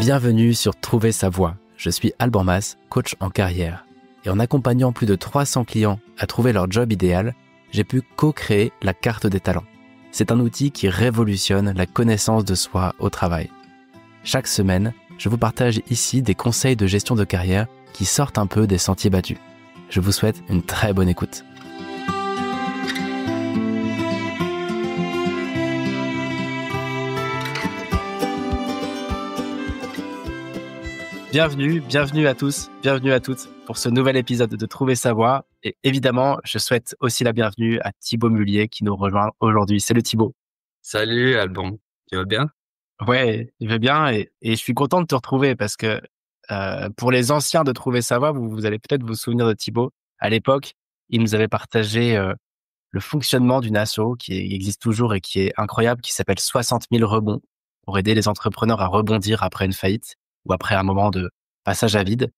Bienvenue sur Trouver sa voie. Je suis Alban Mas, coach en carrière. Et en accompagnant plus de 300 clients à trouver leur job idéal, j'ai pu co-créer la carte des talents. C'est un outil qui révolutionne la connaissance de soi au travail. Chaque semaine, je vous partage ici des conseils de gestion de carrière qui sortent un peu des sentiers battus. Je vous souhaite une très bonne écoute. Bienvenue à tous, bienvenue à toutes pour ce nouvel épisode de Trouver sa voie. Et évidemment, je souhaite aussi la bienvenue à Thibaut Mullier qui nous rejoint aujourd'hui. Salut Thibaut. Salut Alban, tu vas bien? Ouais, je vais bien et je suis content de te retrouver parce que pour les anciens de Trouver sa voie, vous allez peut-être vous souvenir de Thibaut. À l'époque, il nous avait partagé le fonctionnement d'une asso qui existe toujours et qui est incroyable, qui s'appelle 60 000 rebonds pour aider les entrepreneurs à rebondir après une faillite ou après un moment de passage à vide.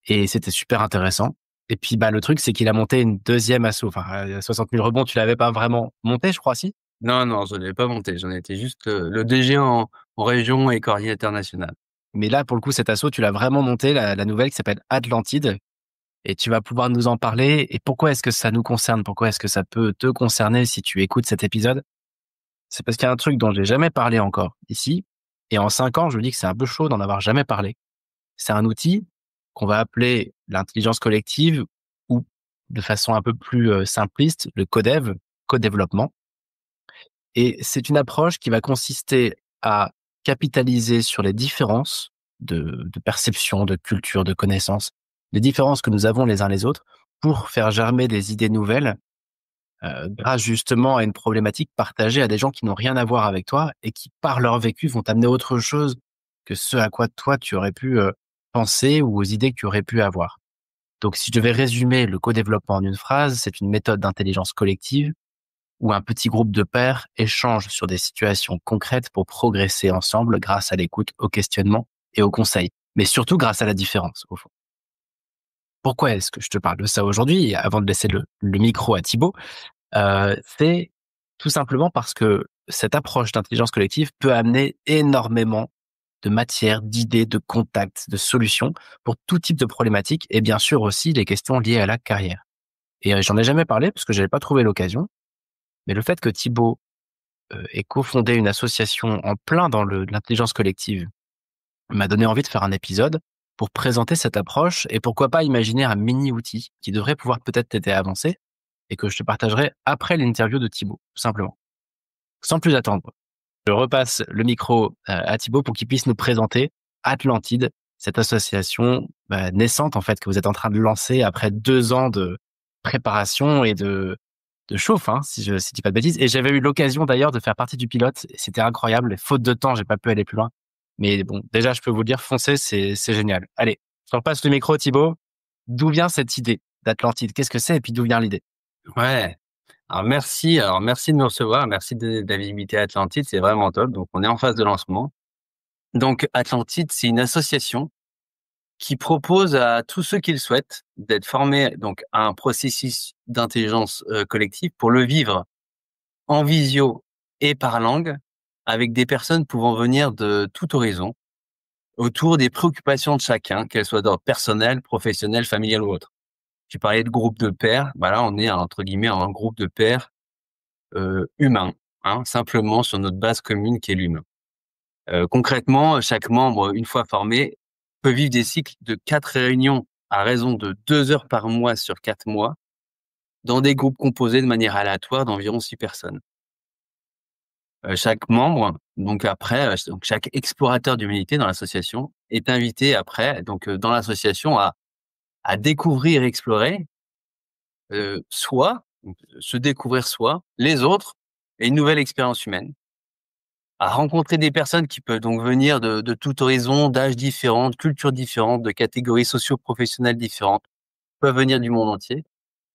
Et c'était super intéressant. Et puis, le truc, c'est qu'il a monté une deuxième asso. Enfin, 60 000 rebonds, tu l'avais pas vraiment monté, je crois, si? Non, je ne l'ai pas monté, j'en étais juste le DG en région et coordinateur national. Mais là, pour le coup, cette asso, tu l'as vraiment montée, la nouvelle qui s'appelle Atlantide. Et tu vas pouvoir nous en parler. Et pourquoi est-ce que ça nous concerne? Pourquoi est-ce que ça peut te concerner si tu écoutes cet épisode? C'est parce qu'il y a un truc dont j'ai jamais parlé encore ici. Et en 5 ans, je me dis que c'est un peu chaud d'en avoir jamais parlé. C'est un outil qu'on va appeler l'intelligence collective ou de façon un peu plus simpliste, le codev, co-développement. Et c'est une approche qui va consister à capitaliser sur les différences de perception, de culture, de connaissances, les différences que nous avons les uns les autres pour faire germer des idées nouvelles grâce justement à une problématique partagée à des gens qui n'ont rien à voir avec toi et qui, par leur vécu, vont t'amener autre chose que ce à quoi toi tu aurais pu penser ou aux idées que tu aurais pu avoir. Donc, si je devais résumer le co-développement en une phrase, c'est une méthode d'intelligence collective où un petit groupe de pairs échange sur des situations concrètes pour progresser ensemble grâce à l'écoute, au questionnement et au conseil, mais surtout grâce à la différence, au fond. Pourquoi est-ce que je te parle de ça aujourd'hui, avant de laisser le micro à Thibaut? C'est tout simplement parce que cette approche d'intelligence collective peut amener énormément de matière, d'idées, de contacts, de solutions pour tout type de problématiques et bien sûr aussi les questions liées à la carrière. Et j'en ai jamais parlé parce que j'avais pas trouvé l'occasion, mais le fait que Thibaut ait cofondé une association en plein dans l'intelligence collective m'a donné envie de faire un épisode pour présenter cette approche et pourquoi pas imaginer un mini-outil qui devrait pouvoir peut-être t'aider à avancer et que je te partagerai après l'interview de Thibaut, tout simplement. Sans plus attendre, je repasse le micro à Thibaut pour qu'il puisse nous présenter Atlantide, cette association naissante en fait que vous êtes en train de lancer après 2 ans de préparation et de chauffe, hein, si je dis pas de bêtises. Et j'avais eu l'occasion d'ailleurs de faire partie du pilote. Et c'était incroyable. Faute de temps, j'ai pas pu aller plus loin. Mais bon, déjà, je peux vous le dire, foncez, c'est génial. Allez, je te repasse le micro, Thibaut. D'où vient cette idée d'Atlantide? Qu'est-ce que c'est et puis d'où vient l'idée? Ouais, alors merci de me recevoir, merci de la visibilité Atlantide, c'est vraiment top. Donc on est en phase de lancement. Donc Atlantide, c'est une association qui propose à tous ceux qui le souhaitent d'être formés donc à un processus d'intelligence collective pour le vivre en visio et par langue avec des personnes pouvant venir de tout horizon autour des préoccupations de chacun, qu'elles soient d'ordre personnel, professionnel, familial ou autre. Tu parlais de groupe de pairs, là on est entre guillemets un groupe de pairs humains, hein, simplement sur notre base commune qui est l'humain. Concrètement, chaque membre, une fois formé, peut vivre des cycles de 4 réunions à raison de 2 heures par mois sur 4 mois, dans des groupes composés de manière aléatoire d'environ 6 personnes. Chaque membre, donc chaque explorateur d'humanité dans l'association est invité après, dans l'association à découvrir et explorer se découvrir soi, les autres et une nouvelle expérience humaine. À rencontrer des personnes qui peuvent donc venir de tout horizon, d'âges différents, de cultures différentes, de catégories socio-professionnelles différentes, peuvent venir du monde entier,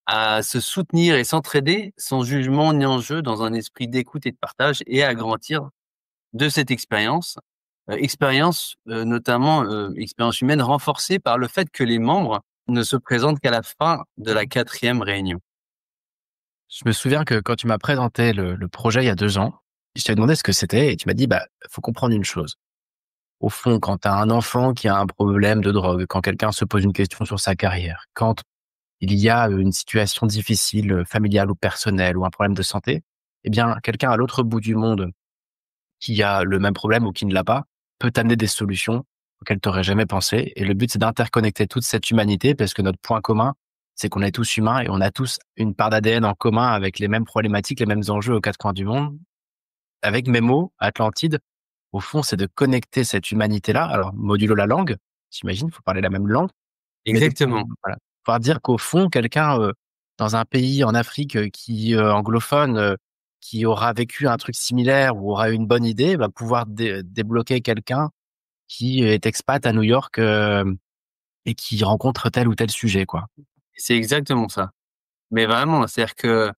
à se soutenir et s'entraider sans jugement ni enjeu dans un esprit d'écoute et de partage et à grandir de cette expérience. Expérience humaine renforcée par le fait que les membres ne se présentent qu'à la fin de la 4e réunion. Je me souviens que quand tu m'as présenté le projet il y a 2 ans, je t'ai demandé ce que c'était et tu m'as dit, faut comprendre une chose. au fond, quand tu as un enfant qui a un problème de drogue, quand quelqu'un se pose une question sur sa carrière, quand il y a une situation difficile, familiale ou personnelle ou un problème de santé, eh bien, quelqu'un à l'autre bout du monde qui a le même problème ou qui ne l'a pas, peut t'amener des solutions auxquelles tu aurais jamais pensé. Et le but, c'est d'interconnecter toute cette humanité parce que notre point commun, c'est qu'on est tous humains et on a tous une part d'ADN en commun avec les mêmes problématiques, les mêmes enjeux aux quatre coins du monde. Avec mes mots, Atlantide, au fond, c'est de connecter cette humanité-là. Alors, modulo la langue, j'imagine, il faut parler la même langue, mais de Exactement. voilà, pouvoir dire qu'au fond, quelqu'un, dans un pays en Afrique, qui, anglophone, qui aura vécu un truc similaire ou aura une bonne idée, va pouvoir débloquer quelqu'un qui est expat à New York, et qui rencontre tel ou tel sujet, quoi. C'est exactement ça. Mais vraiment, c'est-à-dire que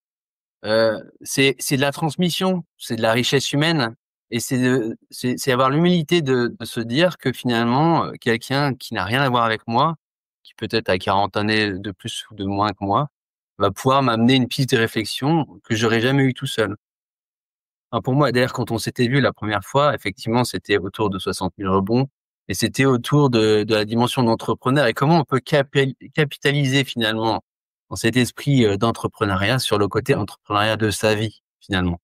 c'est de la transmission, c'est de la richesse humaine et c'est avoir l'humilité de se dire que finalement, quelqu'un qui n'a rien à voir avec moi, qui peut-être a 40 années de plus ou de moins que moi, va pouvoir m'amener une piste de réflexion que j'aurais jamais eu tout seul. Enfin, pour moi, d'ailleurs, quand on s'était vu la première fois, effectivement, c'était autour de 60 000 rebonds et c'était autour de la dimension d'entrepreneur et comment on peut capitaliser finalement dans cet esprit d'entrepreneuriat sur le côté entrepreneuriat de sa vie, finalement.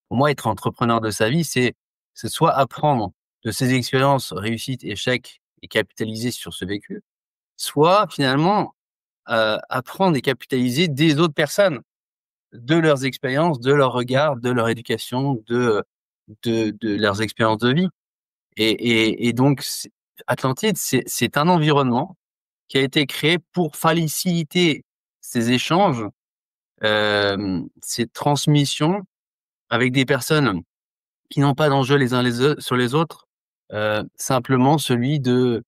Pour moi, être entrepreneur de sa vie, c'est soit apprendre de ses expériences, réussites, échecs et capitaliser sur ce vécu, soit finalement apprendre et capitaliser des autres personnes, de leurs expériences, de leurs regards, de leur éducation, de leurs expériences de vie. Et donc, Atlantide, c'est un environnement qui a été créé pour faciliter ces échanges, ces transmissions avec des personnes qui n'ont pas d'enjeu les uns sur les autres, simplement celui de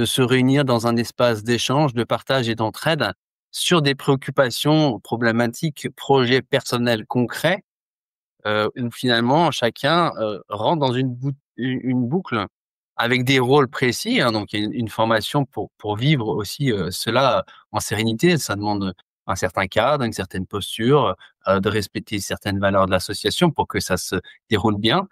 se réunir dans un espace d'échange, de partage et d'entraide sur des préoccupations, problématiques, projets personnels concrets, où finalement chacun, rentre dans une boucle avec des rôles précis, hein. Donc il y a une formation pour vivre aussi, cela en sérénité. Ça demande un certain cadre, une certaine posture, de respecter certaines valeurs de l'association pour que ça se déroule bien.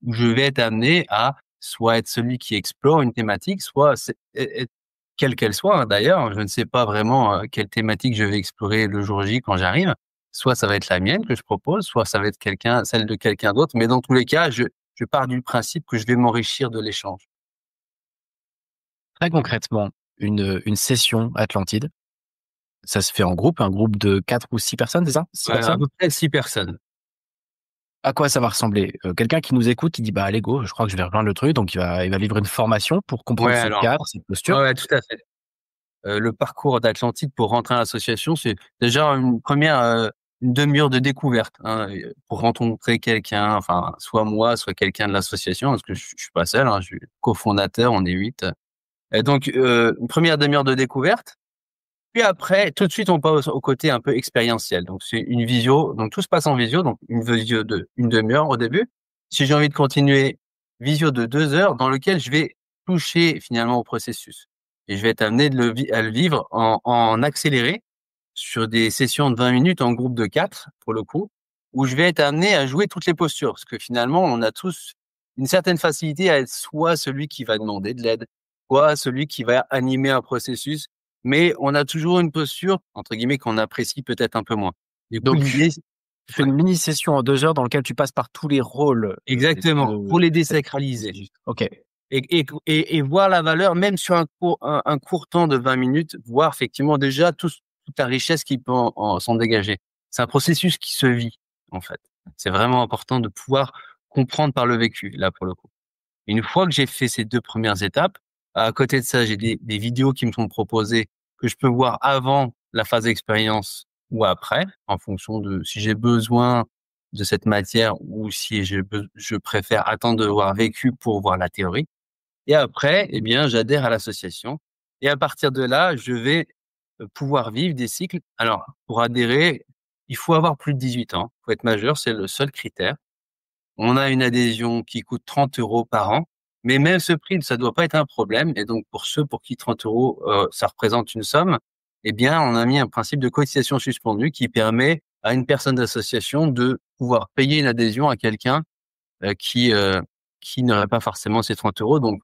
Où je vais être amené à soit être celui qui explore une thématique, soit être quelle qu'elle soit, hein, d'ailleurs, je ne sais pas vraiment, quelle thématique je vais explorer le jour J quand j'arrive. Soit ça va être la mienne que je propose, soit ça va être celle de quelqu'un d'autre, mais dans tous les cas, je pars du principe que je vais m'enrichir de l'échange. Très concrètement, une session Atlantide, ça se fait en groupe, un groupe de 4 ou 6 personnes, c'est ça? 6 À personnes? peu près 6 personnes. À quoi ça va ressembler? Quelqu'un qui nous écoute, il dit: «Bah, allez go, je crois que je vais rejoindre le truc», donc il va vivre une formation pour comprendre Ouais, ce alors cadre, cette ouais, posture. ouais, tout à fait. Le parcours d'Atlantide pour rentrer à l'association, c'est déjà une demi-heure de découverte, hein, pour rencontrer quelqu'un, enfin, soit moi, soit quelqu'un de l'association, parce que je suis pas seul, hein, je suis cofondateur, on est 8. Et donc, une première demi-heure de découverte, puis après, tout de suite, on passe au côté un peu expérientiel. Donc c'est une visio, donc tout se passe en visio, donc une visio de une demi-heure au début. Si j'ai envie de continuer, visio de 2 heures dans lequel je vais toucher finalement au processus et je vais être amené à le vivre en accéléré sur des sessions de 20 minutes en groupe de 4 pour le coup, où je vais être amené à jouer toutes les postures. Parce que finalement, on a tous une certaine facilité à être soit celui qui va demander de l'aide, soit celui qui va animer un processus, mais on a toujours une posture, entre guillemets, qu'on apprécie peut-être un peu moins. Du coup, Donc l'idée tu fais ouais, une mini session en 2 heures dans lequel tu passes par tous les rôles, exactement, pour de les cette désacraliser OK. et voir la valeur même sur un court temps de 20 minutes, voir effectivement déjà toute la richesse qui peut s'en dégager. C'est un processus qui se vit, en fait. C'est vraiment important de pouvoir comprendre par le vécu, là, pour le coup. Une fois que j'ai fait ces 2 premières étapes, à côté de ça, j'ai des vidéos qui me sont proposées que je peux voir avant la phase d'expérience ou après, en fonction de si j'ai besoin de cette matière ou si je préfère attendre de voir vécu pour voir la théorie. Et après, eh bien, j'adhère à l'association et à partir de là, je vais, pouvoir vivre des cycles. Alors, pour adhérer, il faut avoir plus de 18 ans. Il faut être majeur, c'est le seul critère. On a une adhésion qui coûte 30 € par an, mais même ce prix, ça doit pas être un problème et donc pour ceux pour qui 30 €, ça représente une somme, eh bien, on a mis un principe de cotisation suspendue qui permet à une personne d'association de pouvoir payer une adhésion à quelqu'un, qui qui n'auraient pas forcément ces 30 €. Donc,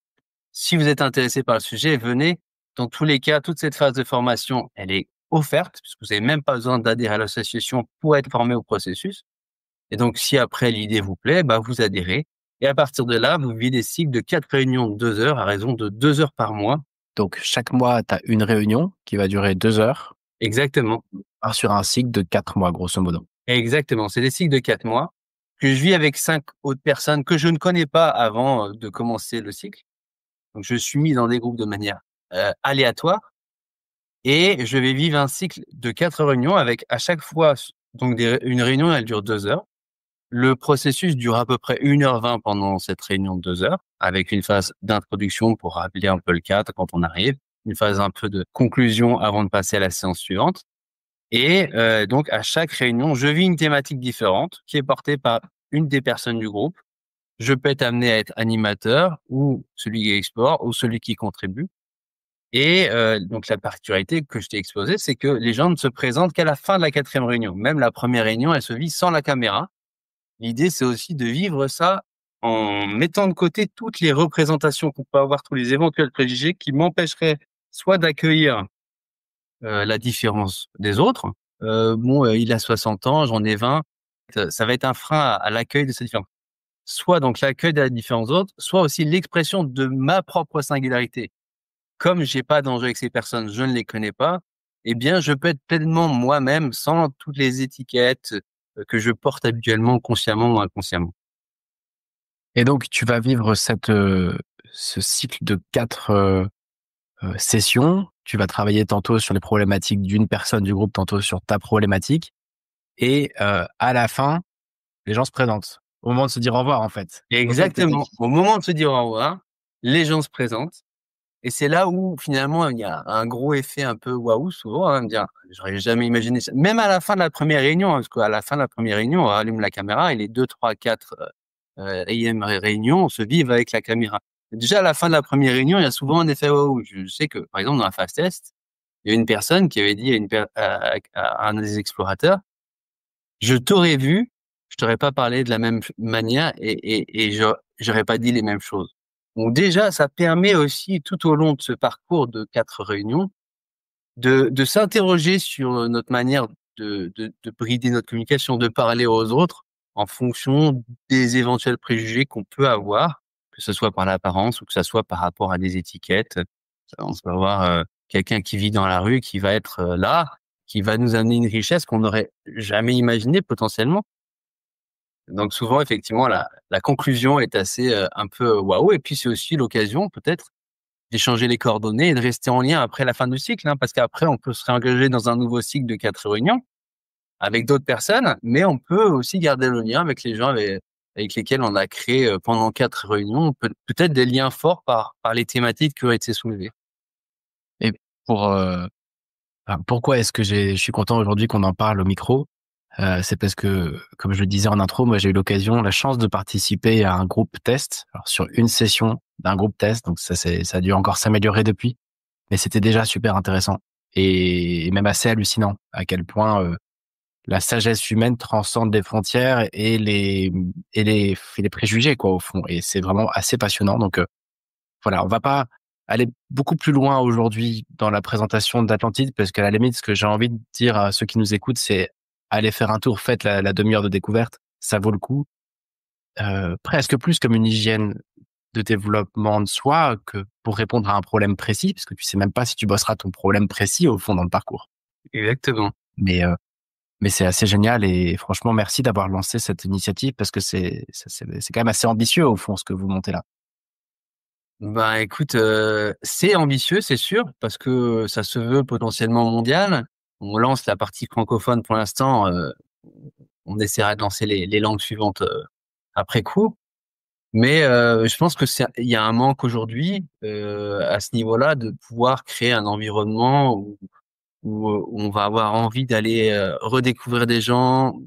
si vous êtes intéressé par le sujet, venez. Dans tous les cas, toute cette phase de formation, elle est offerte, puisque vous n'avez même pas besoin d'adhérer à l'association pour être formé au processus. Et donc, si après l'idée vous plaît, bah, vous adhérez. Et à partir de là, vous vivez des cycles de 4 réunions de 2 heures à raison de 2 heures par mois. Donc, chaque mois, tu as une réunion qui va durer 2 heures, Exactement. sur un cycle de 4 mois, grosso modo. Exactement. C'est des cycles de 4 mois que je vis avec 5 autres personnes que je ne connais pas avant de commencer le cycle. Donc, je suis mis dans des groupes de manière aléatoire et je vais vivre un cycle de 4 réunions avec à chaque fois, donc une réunion, elle dure 2 heures. Le processus dure à peu près 1h20 pendant cette réunion de 2 heures, avec une phase d'introduction pour rappeler un peu le cadre quand on arrive, une phase un peu de conclusion avant de passer à la séance suivante. Et donc à chaque réunion, je vis une thématique différente qui est portée par une des personnes du groupe. Je peux être amené à être animateur ou celui qui explore ou celui qui contribue. Et donc la particularité que je t'ai exposée, c'est que les gens ne se présentent qu'à la fin de la 4e réunion. Même la première réunion, elle se vit sans la caméra. L'idée, c'est aussi de vivre ça en mettant de côté toutes les représentations qu'on peut avoir, tous les éventuels préjugés qui m'empêcheraient soit d'accueillir la différence des autres. Il a 60 ans, j'en ai 20. Ça va être un frein à l'accueil de cette différence. Soit donc l'accueil de la différence des autres, soit aussi l'expression de ma propre singularité. Comme j'ai pas d'enjeu avec ces personnes, je ne les connais pas, eh bien, je peux être pleinement moi-même sans toutes les étiquettes que je porte habituellement, consciemment ou inconsciemment. Et donc, tu vas vivre ce cycle de 4 sessions. Tu vas travailler tantôt sur les problématiques d'une personne du groupe, tantôt sur ta problématique. Et à la fin, les gens se présentent. Au moment de se dire au revoir, en fait. Exactement. Au moment de se dire au revoir, les gens se présentent. Et c'est là où finalement il y a un gros effet un peu waouh souvent, hein, me dire: «J'aurais jamais imaginé ça». Même à la fin de la première réunion, hein, parce qu'à la fin de la première réunion, on rallume la caméra et les 2, 3, 4 1e réunions se vivent avec la caméra. Déjà à la fin de la première réunion, il y a souvent un effet waouh. Je sais que par exemple dans la phase test, il y a une personne qui avait dit à un des explorateurs: «Je t'aurais vu, je t'aurais pas parlé de la même manière et j'aurais pas dit les mêmes choses». Donc déjà, ça permet aussi tout au long de ce parcours de 4 réunions de s'interroger sur notre manière de brider notre communication, de parler aux autres en fonction des éventuels préjugés qu'on peut avoir, que ce soit par l'apparence ou que ça soit par rapport à des étiquettes. On peut avoir quelqu'un qui vit dans la rue qui va être là, qui va nous amener une richesse qu'on n'aurait jamais imaginée potentiellement. Donc souvent, effectivement, la conclusion est assez un peu waouh. Et puis c'est aussi l'occasion peut-être d'échanger les coordonnées et de rester en lien après la fin du cycle, hein, parce qu'après on peut se réengager dans un nouveau cycle de 4 réunions avec d'autres personnes, mais on peut aussi garder le lien avec les gens avec lesquels on a créé pendant 4 réunions, peut-être des liens forts par les thématiques qui ont été soulevées. Et pour, pourquoi est-ce que je suis content aujourd'hui qu'on en parle au micro? C'est parce que, comme je le disais en intro, moi, j'ai eu la chance de participer à un groupe test, alors sur une session d'un groupe test, donc ça a dû encore s'améliorer depuis, mais c'était déjà super intéressant et même assez hallucinant à quel point, la sagesse humaine transcende les frontières et les préjugés, quoi, au fond, et c'est vraiment assez passionnant. Donc voilà, on va pas aller beaucoup plus loin aujourd'hui dans la présentation d'Atlantide, parce qu'à la limite, ce que j'ai envie de dire à ceux qui nous écoutent, c'est allez faire un tour, faites la demi-heure de découverte, ça vaut le coup. Presque plus comme une hygiène de développement de soi que pour répondre à un problème précis, parce que tu sais même pas si tu bosseras ton problème précis au fond dans le parcours. Exactement. Mais c'est assez génial et franchement merci d'avoir lancé cette initiative parce que c'est quand même assez ambitieux au fond ce que vous montez là. Ben, écoute, c'est ambitieux, c'est sûr, parce que ça se veut potentiellement mondial. On lance la partie francophone pour l'instant, on essaiera de lancer les langues suivantes, après coup. Mais, je pense que il y a un manque aujourd'hui, à ce niveau-là, de pouvoir créer un environnement où on va avoir envie d'aller, redécouvrir des gens,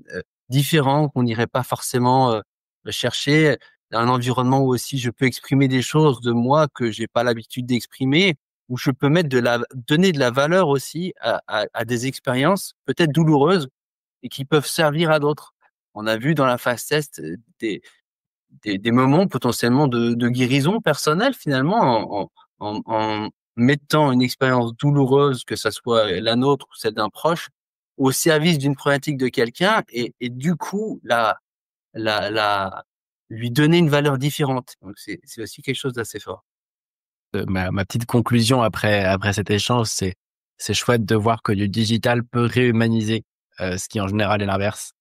différents qu'on n'irait pas forcément, chercher. Un environnement où aussi je peux exprimer des choses de moi que j'ai pas l'habitude d'exprimer, où je peux donner de la valeur aussi à des expériences peut-être douloureuses et qui peuvent servir à d'autres. On a vu dans la phase test, des moments potentiellement de guérison personnelle finalement en mettant une expérience douloureuse, que ça soit la nôtre ou celle d'un proche, au service d'une problématique de quelqu'un et du coup la lui donner une valeur différente. Donc c'est aussi quelque chose d'assez fort. Ma petite conclusion après cet échange, c'est chouette de voir que du digital peut réhumaniser, ce qui en général est l'inverse.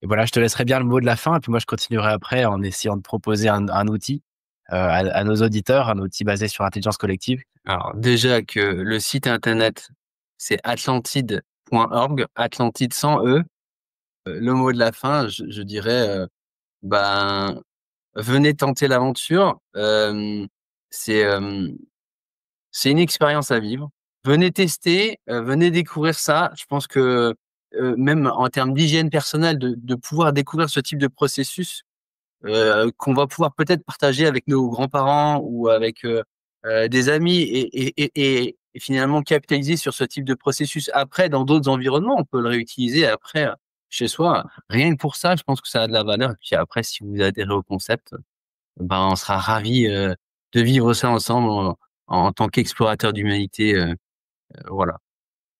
Et voilà, je te laisserai bien le mot de la fin et puis moi je continuerai après en essayant de proposer un outil, à nos auditeurs, un outil basé sur l'intelligence collective. Alors déjà que le site internet, c'est atlantide.org, Atlantide sans E. Le mot de la fin, je dirais, ben, venez tenter l'aventure. C'est, hem, c'est une expérience à vivre. Venez tester, venez découvrir ça. Je pense que, même en termes d'hygiène personnelle, de pouvoir découvrir ce type de processus, qu'on va pouvoir peut-être partager avec nos grands-parents ou avec, des amis et finalement capitaliser sur ce type de processus après dans d'autres environnements. On peut le réutiliser après, chez soi. Rien que pour ça, je pense que ça a de la valeur et puis après si vous adhérez au concept, ben, on sera ravis, de vivre ça ensemble en tant qu'explorateurs d'humanité, voilà.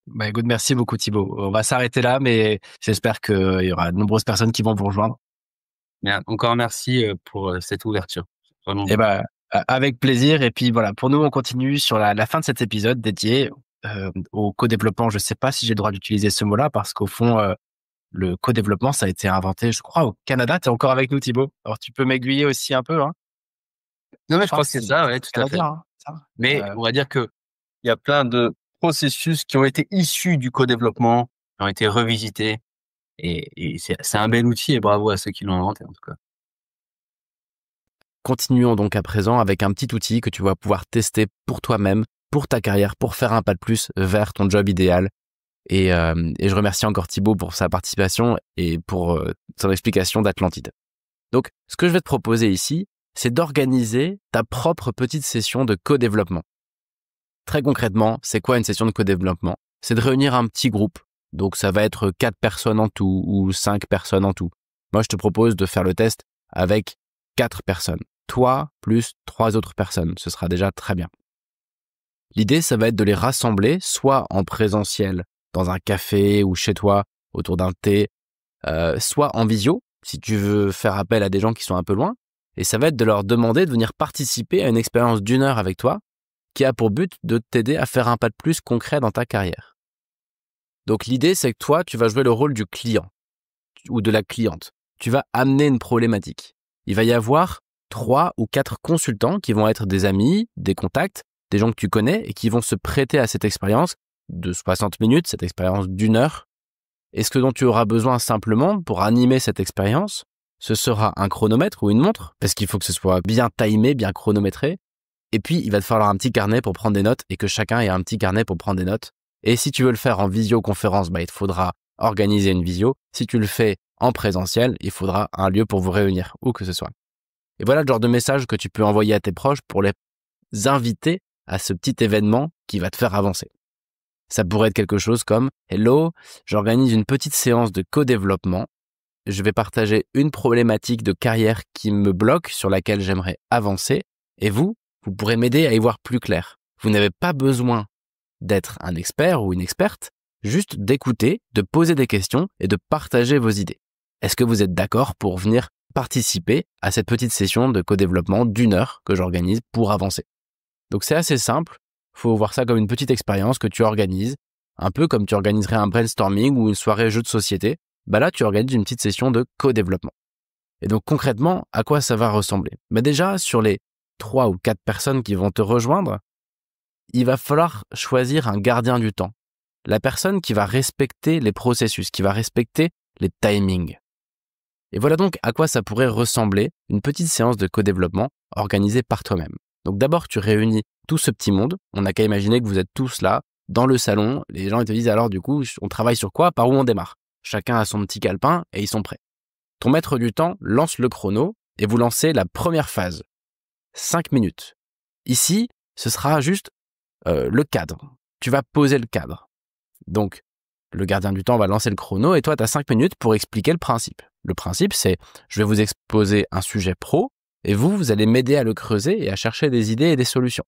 Bah, écoute, merci beaucoup Thibaut. On va s'arrêter là, mais j'espère qu'il y aura de nombreuses personnes qui vont vous rejoindre. Bien, encore merci, pour, cette ouverture. Vraiment. Et ben, avec plaisir. Et puis voilà, pour nous, on continue sur la fin de cet épisode dédié au co-développement. Je sais pas si j'ai le droit d'utiliser ce mot-là parce qu'au fond, le co-développement, ça a été inventé, je crois, au Canada. Tu es encore avec nous, Thibaut. Alors, tu peux m'aiguiller aussi un peu, hein. Non, mais Je je crois crois que que c'est c'est ça, ouais, tout à fait. canadien, hein, ça? Mais on va dire que il y a plein de processus qui ont été issus du co-développement, qui ont été revisités et c'est un bel outil et bravo à ceux qui l'ont inventé, en tout cas. Continuons donc à présent avec un petit outil que tu vas pouvoir tester pour toi-même, pour ta carrière, pour faire un pas de plus vers ton job idéal. Et je remercie encore Thibaut pour sa participation et pour son explication d'Atlantide. Donc, ce que je vais te proposer ici, c'est d'organiser ta propre petite session de co-développement. Très concrètement, c'est quoi une session de co-développement? C'est de réunir un petit groupe. Donc, ça va être 4 personnes en tout ou 5 personnes en tout. Moi, je te propose de faire le test avec 4 personnes. Toi, plus 3 autres personnes. Ce sera déjà très bien. L'idée, ça va être de les rassembler, soit en présentiel, dans un café ou chez toi, autour d'un thé, soit en visio, si tu veux faire appel à des gens qui sont un peu loin. Et ça va être de leur demander de venir participer à une expérience d'1 heure avec toi, qui a pour but de t'aider à faire un pas de plus concret dans ta carrière. Donc l'idée, c'est que toi, tu vas jouer le rôle du client ou de la cliente. Tu vas amener une problématique. Il va y avoir 3 ou 4 consultants qui vont être des amis, des contacts, des gens que tu connais et qui vont se prêter à cette expérience de 60 minutes, cette expérience d'1 heure. Et ce que dont tu auras besoin simplement pour animer cette expérience, ce sera un chronomètre ou une montre, parce qu'il faut que ce soit bien timé, bien chronométré. Et puis, il va te falloir un petit carnet pour prendre des notes et que chacun ait un petit carnet pour prendre des notes. Et si tu veux le faire en visioconférence, il te faudra organiser une visio. Si tu le fais en présentiel, il faudra un lieu pour vous réunir, où que ce soit. Et voilà le genre de message que tu peux envoyer à tes proches pour les inviter à ce petit événement qui va te faire avancer. Ça pourrait être quelque chose comme « Hello, j'organise une petite séance de co-développement. Je vais partager une problématique de carrière qui me bloque, sur laquelle j'aimerais avancer. Et vous pourrez m'aider à y voir plus clair. Vous n'avez pas besoin d'être un expert ou une experte, juste d'écouter, de poser des questions et de partager vos idées. Est-ce que vous êtes d'accord pour venir participer à cette petite session de co-développement d'1 heure que j'organise pour avancer ?» Donc c'est assez simple. Faut voir ça comme une petite expérience que tu organises, un peu comme tu organiserais un brainstorming ou une soirée jeu de société. Là, tu organises une petite session de co-développement. Et donc concrètement, à quoi ça va ressembler? Déjà, sur les 3 ou 4 personnes qui vont te rejoindre, il va falloir choisir un gardien du temps. La personne qui va respecter les processus, qui va respecter les timings. Et voilà donc à quoi ça pourrait ressembler une petite séance de co-développement organisée par toi-même. Donc d'abord, tu réunis tout ce petit monde. On n'a qu'à imaginer que vous êtes tous là, dans le salon. Les gens ils te disent alors du coup, on travaille sur quoi? Par où on démarre? Chacun a son petit calepin et ils sont prêts. Ton maître du temps lance le chrono et vous lancez la première phase. 5 minutes. Ici, ce sera juste le cadre. Tu vas poser le cadre. Donc, le gardien du temps va lancer le chrono et toi, tu as 5 minutes pour expliquer le principe. Le principe, c'est je vais vous exposer un sujet pro et vous allez m'aider à le creuser et à chercher des idées et des solutions.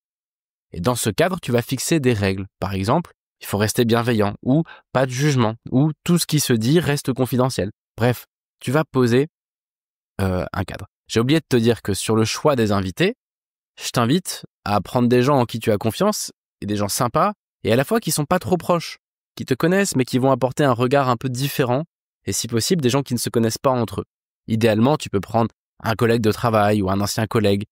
Et dans ce cadre, tu vas fixer des règles. Par exemple, il faut rester bienveillant ou pas de jugement ou tout ce qui se dit reste confidentiel. Bref, tu vas poser un cadre. J'ai oublié de te dire que sur le choix des invités, je t'invite à prendre des gens en qui tu as confiance et des gens sympas et à la fois qui sont pas trop proches, qui te connaissent mais qui vont apporter un regard un peu différent et si possible des gens qui ne se connaissent pas entre eux. Idéalement, tu peux prendre un collègue de travail ou un ancien collègue.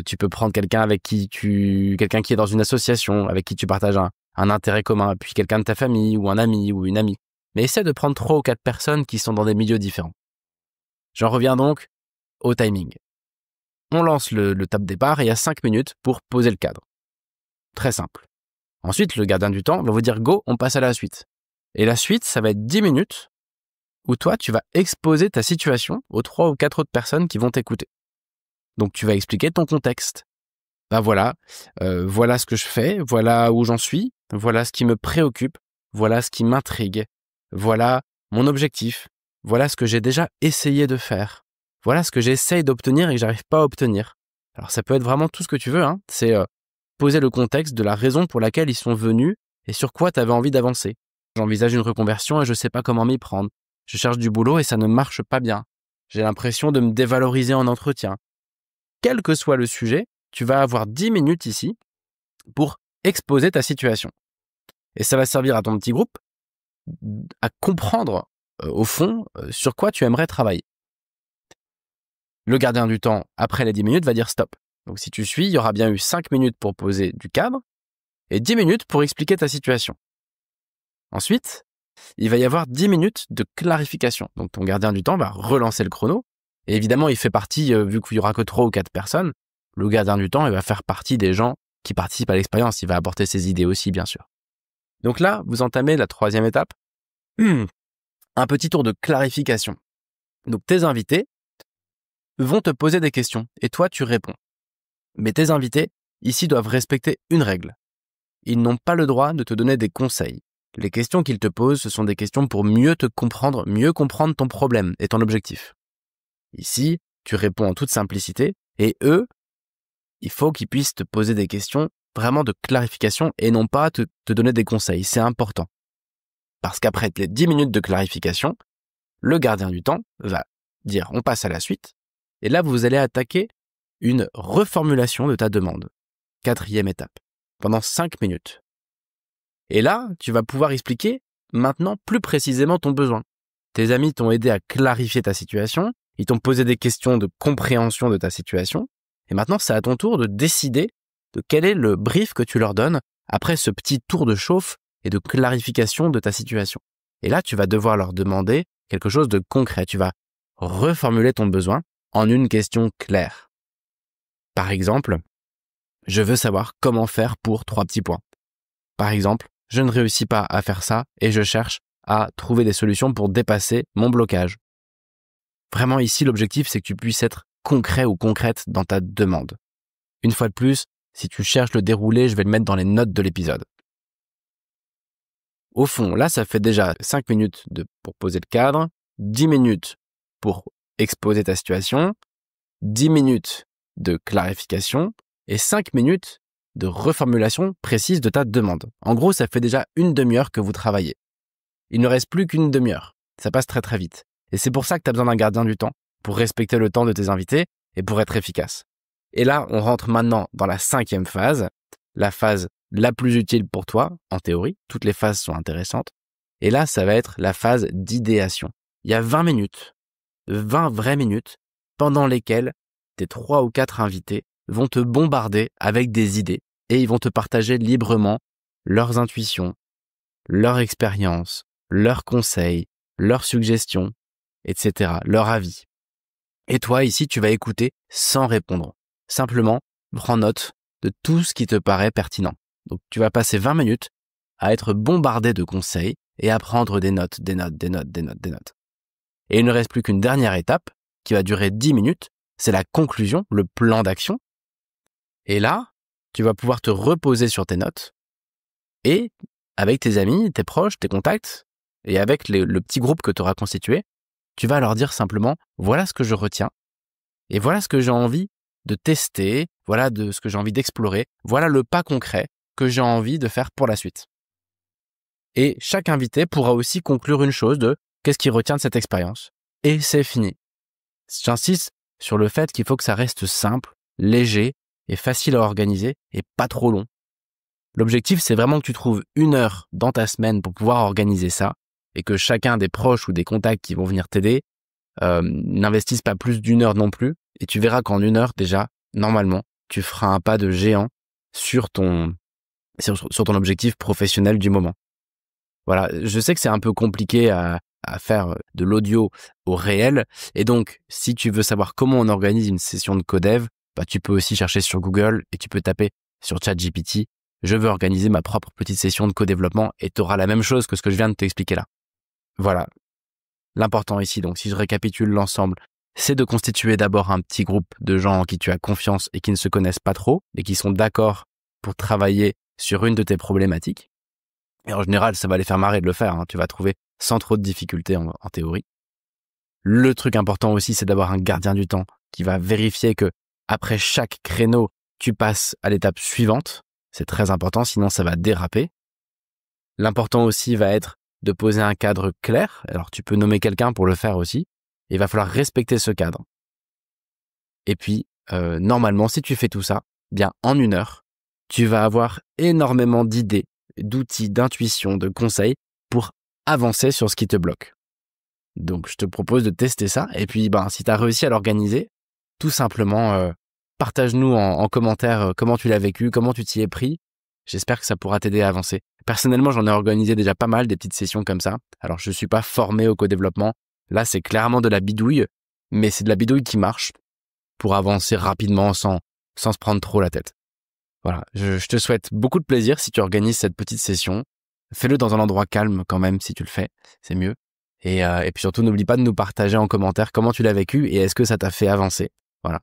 Tu peux prendre quelqu'un quelqu'un qui est dans une association, avec qui tu partages un intérêt commun, puis quelqu'un de ta famille ou un ami ou une amie. Mais essaie de prendre 3 ou 4 personnes qui sont dans des milieux différents. J'en reviens donc au timing. On lance le top départ et il y a 5 minutes pour poser le cadre. Très simple. Ensuite, le gardien du temps va vous dire go, on passe à la suite. Et la suite, ça va être 10 minutes où toi, tu vas exposer ta situation aux 3 ou 4 autres personnes qui vont t'écouter. Donc, tu vas expliquer ton contexte. Ben voilà, voilà ce que je fais, voilà où j'en suis, voilà ce qui me préoccupe, voilà ce qui m'intrigue, voilà mon objectif, voilà ce que j'ai déjà essayé de faire, voilà ce que j'essaye d'obtenir et que j'arrive pas à obtenir. Alors ça peut être vraiment tout ce que tu veux, hein. C'est poser le contexte de la raison pour laquelle ils sont venus et sur quoi tu avais envie d'avancer. J'envisage une reconversion et je sais pas comment m'y prendre. Je cherche du boulot et ça ne marche pas bien. J'ai l'impression de me dévaloriser en entretien. Quel que soit le sujet, tu vas avoir 10 minutes ici pour exposer ta situation. Et ça va servir à ton petit groupe à comprendre, au fond, sur quoi tu aimerais travailler. Le gardien du temps, après les 10 minutes, va dire stop. Donc si tu suis, il y aura bien eu 5 minutes pour poser du cadre et 10 minutes pour expliquer ta situation. Ensuite, il va y avoir 10 minutes de clarification. Donc ton gardien du temps va relancer le chrono. Et évidemment, il fait partie, vu qu'il n'y aura que 3 ou 4 personnes, le gardien du temps, il va faire partie des gens qui participent à l'expérience. Il va apporter ses idées aussi, bien sûr. Donc là, vous entamez la 3e étape, un petit tour de clarification. Donc tes invités vont te poser des questions et toi, tu réponds. Mais tes invités, ici, doivent respecter une règle. Ils n'ont pas le droit de te donner des conseils. Les questions qu'ils te posent, ce sont des questions pour mieux te comprendre, mieux comprendre ton problème et ton objectif. Ici, tu réponds en toute simplicité et eux, il faut qu'ils puissent te poser des questions vraiment de clarification et non pas te donner des conseils. C'est important. Parce qu'après les 10 minutes de clarification, le gardien du temps va dire on passe à la suite. Et là, vous allez attaquer une reformulation de ta demande. 4e étape. Pendant 5 minutes. Et là, tu vas pouvoir expliquer maintenant plus précisément ton besoin. Tes amis t'ont aidé à clarifier ta situation. Ils t'ont posé des questions de compréhension de ta situation. Et maintenant, c'est à ton tour de décider de quel est le brief que tu leur donnes après ce petit tour de chauffe et de clarification de ta situation. Et là, tu vas devoir leur demander quelque chose de concret. Tu vas reformuler ton besoin en une question claire. Par exemple, je veux savoir comment faire pour 3 petits points. Par exemple, je ne réussis pas à faire ça et je cherche à trouver des solutions pour dépasser mon blocage. Vraiment ici, l'objectif, c'est que tu puisses être concret ou concrète dans ta demande. Une fois de plus, si tu cherches le déroulé, je vais le mettre dans les notes de l'épisode. Au fond, là, ça fait déjà 5 minutes pour poser le cadre, 10 minutes pour exposer ta situation, 10 minutes de clarification et 5 minutes de reformulation précise de ta demande. En gros, ça fait déjà une demi-heure que vous travaillez. Il ne reste plus qu'une demi-heure. Ça passe très très vite. Et c'est pour ça que tu as besoin d'un gardien du temps, pour respecter le temps de tes invités et pour être efficace. Et là, on rentre maintenant dans la 5e phase, la phase la plus utile pour toi, en théorie. Toutes les phases sont intéressantes. Et là, ça va être la phase d'idéation. Il y a 20 minutes, 20 vraies minutes, pendant lesquelles tes 3 ou 4 invités vont te bombarder avec des idées et ils vont te partager librement leurs intuitions, leur expérience, leurs conseils, leurs suggestions, etc., leur avis. Et toi, ici, tu vas écouter sans répondre. Simplement, prends note de tout ce qui te paraît pertinent. Donc, tu vas passer 20 minutes à être bombardé de conseils et à prendre des notes. Et il ne reste plus qu'une dernière étape qui va durer 10 minutes. C'est la conclusion, le plan d'action. Et là, tu vas pouvoir te reposer sur tes notes et avec tes amis, tes proches, tes contacts et avec le petit groupe que tu auras constitué, tu vas leur dire simplement, voilà ce que je retiens et voilà ce que j'ai envie de tester, voilà de ce que j'ai envie d'explorer, voilà le pas concret que j'ai envie de faire pour la suite. Et chaque invité pourra aussi conclure une chose de qu'est-ce qu'il retient de cette expérience. Et c'est fini. J'insiste sur le fait qu'il faut que ça reste simple, léger et facile à organiser et pas trop long. L'objectif, c'est vraiment que tu trouves 1 heure dans ta semaine pour pouvoir organiser ça et que chacun des proches ou des contacts qui vont venir t'aider n'investissent pas plus d'1 heure non plus. Et tu verras qu'en 1 heure, déjà, normalement, tu feras un pas de géant sur ton objectif professionnel du moment. Voilà, je sais que c'est un peu compliqué à faire de l'audio au réel. Et donc, si tu veux savoir comment on organise une session de codev, tu peux aussi chercher sur Google et tu peux taper sur ChatGPT « Je veux organiser ma propre petite session de co-développement » et tu auras la même chose que ce que je viens de t'expliquer là. Voilà. L'important ici, donc, si je récapitule l'ensemble, c'est de constituer d'abord un petit groupe de gens en qui tu as confiance et qui ne se connaissent pas trop et qui sont d'accord pour travailler sur une de tes problématiques. Et en général, ça va les faire marrer de le faire. Tu vas trouver sans trop de difficultés en théorie. Le truc important aussi, c'est d'avoir un gardien du temps qui va vérifier que après chaque créneau, tu passes à l'étape suivante. C'est très important, sinon ça va déraper. L'important aussi va être de poser un cadre clair. Alors, tu peux nommer quelqu'un pour le faire aussi. Il va falloir respecter ce cadre. Et puis, normalement, si tu fais tout ça, bien en 1 heure, tu vas avoir énormément d'idées, d'outils, d'intuition, de conseils pour avancer sur ce qui te bloque. Donc, je te propose de tester ça. Et puis, si tu as réussi à l'organiser, tout simplement, partage-nous en commentaire comment tu l'as vécu, comment tu t'y es pris. J'espère que ça pourra t'aider à avancer. Personnellement, j'en ai organisé déjà pas mal, des petites sessions comme ça. Alors, je ne suis pas formé au co-développement. Là, c'est clairement de la bidouille, mais c'est de la bidouille qui marche pour avancer rapidement sans se prendre trop la tête. Voilà, je te souhaite beaucoup de plaisir si tu organises cette petite session. Fais-le dans un endroit calme quand même si tu le fais, c'est mieux. Et puis surtout, n'oublie pas de nous partager en commentaire comment tu l'as vécu et est-ce que ça t'a fait avancer. Voilà.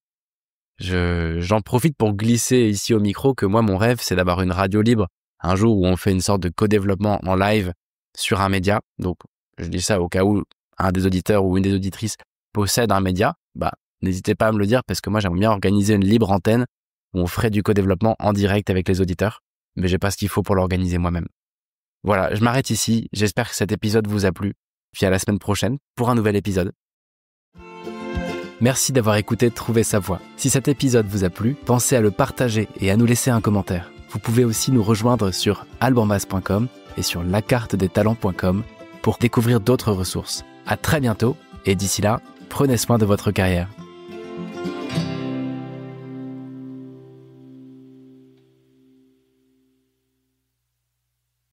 J'en profite pour glisser ici au micro que moi, mon rêve, c'est d'avoir une radio libre un jour où on fait une sorte de co-développement en live sur un média. Donc, je dis ça au cas où un des auditeurs ou une des auditrices possède un média. N'hésitez pas à me le dire parce que moi, j'aimerais bien organiser une libre antenne où on ferait du co-développement en direct avec les auditeurs, mais j'ai pas ce qu'il faut pour l'organiser moi-même. Voilà, je m'arrête ici. J'espère que cet épisode vous a plu. Puis à la semaine prochaine pour un nouvel épisode. Merci d'avoir écouté Trouver sa voie. Si cet épisode vous a plu, pensez à le partager et à nous laisser un commentaire. Vous pouvez aussi nous rejoindre sur albambas.com et sur lacartedestalents.com pour découvrir d'autres ressources. À très bientôt et d'ici là, prenez soin de votre carrière.